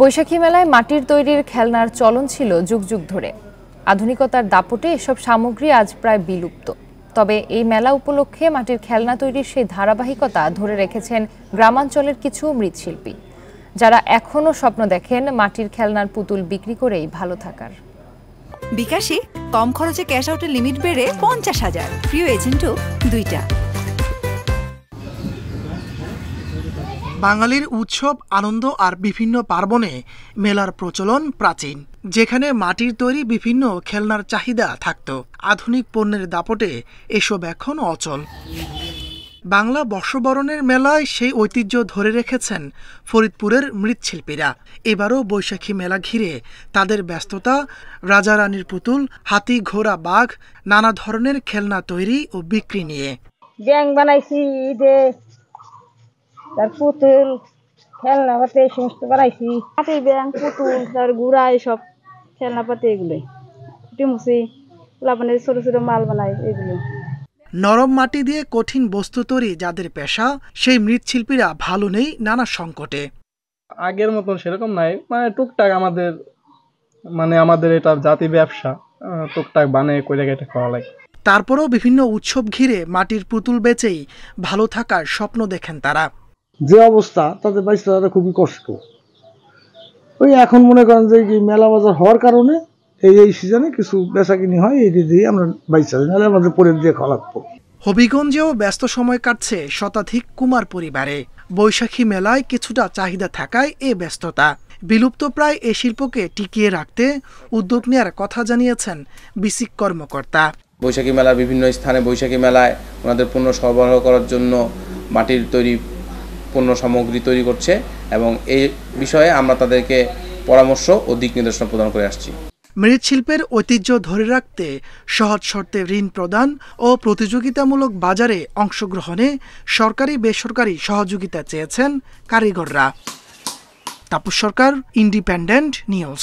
বৈশাখী মেলায় মাটির তৈরির খেলনার চলন ছিল যুগ যুগ ধরে। আধুনিকতার দাপটে এসব সামগ্রী আজ প্রায় বিলুপ্ত। তবে এই মেলা উপলক্ষে মাটির খেলনা তৈরির সেই ধারাবাহিকতা ধরে রেখেছেন গ্রামাঞ্চলের কিছু মৃৎশিল্পী, যারা এখনো স্বপ্ন দেখেন মাটির খেলনার পুতুল বিক্রি করেই ভালো থাকার। বিকাশে কম খরচে ক্যাশ আউটের লিমিট বেড়ে 50,000, প্রিয় এজেন্টও 2টা। বাঙালির উৎসব, আনন্দ আর বিভিন্ন পার্বণে মেলার প্রচলন প্রাচীন। যেখানে মাটির তৈরি বিভিন্ন খেলনার চাহিদা থাকত, আধুনিক পণ্যের দাপটে এসব এখন অচল। বাংলা বর্ষবরণের মেলায় সেই ঐতিহ্য ধরে রেখেছেন ফরিদপুরের মৃৎশিল্পীরা। এবারও বৈশাখী মেলা ঘিরে তাদের ব্যস্ততা রাজা রানীর পুতুল, হাতি, ঘোড়া, বাঘ, নানা ধরনের খেলনা তৈরি ও বিক্রি নিয়ে। ব্যাং বানাইছি, তার পুতুল, খেলনাপাতি এই সমস্ত বানাইছি। হাতির ব্যাং, পুতুল, তার গুড়া, এইসব খেলনাপাতি, এগুলো টিমুসি লাবানের ছোট ছোট মাল বানাই। এগুলো নরম মাটি দিয়ে কঠিন বস্তু তৈরি যাদের পেশা, সেই মৃৎশিল্পীরা ভালো নেই নানা সংকটে। আগের মতন সেরকম নাই, টুকটাক আমাদের এটা জাতি ব্যবসা, টুকটাক বানিয়ে কইলে কেটে খাওয়া লাগে। তারপরও বিভিন্ন উৎসব ঘিরে মাটির পুতুল বেচেই ভালো থাকার স্বপ্ন দেখেন তারা। যে অবস্থা তাদের বাইসটা খুবই কষ্ট। ওই এখন মনে করেন যে মেলা বাজার হওয়ার কারণে এই সিজনে কিছু বেচা কিনি হয়, এই দিয়ে আমরা বাইসা নাহলে আমাদের পরে দিয়ে খাওয়া লাগবো। হবিগঞ্জেও ব্যস্ত সময় কাটছে শতাধিক কুমার পরিবারে। বৈশাখী মেলায় কিছুটা চাহিদা থাকায় এ ব্যস্ততা। বিলুপ্ত প্রায় এ শিল্পকে টিকিয়ে রাখতে উদ্যোগ নেওয়ার কথা জানিয়েছেন বিসিক কর্মকর্তা। বৈশাখী মেলার বিভিন্ন স্থানে বৈশাখী মেলায় ওনাদের পণ্য সরবরাহ করার জন্য মাটির তৈরি পণ্য সামগ্রী তৈরি করছে এবং এই বিষয়ে আমরা তাদেরকে পরামর্শ ও দিক নির্দেশনা প্রদান করে আসছি। মৃৎশিল্পের ঐতিহ্য ধরে রাখতে সহজ শর্তে ঋণ প্রদান ও প্রতিযোগিতামূলক বাজারে অংশগ্রহণে সরকারি বেসরকারি সহযোগিতা চেয়েছেন কারিগররা। তাপস সরকার, ইন্ডিপেন্ডেন্ট নিউজ।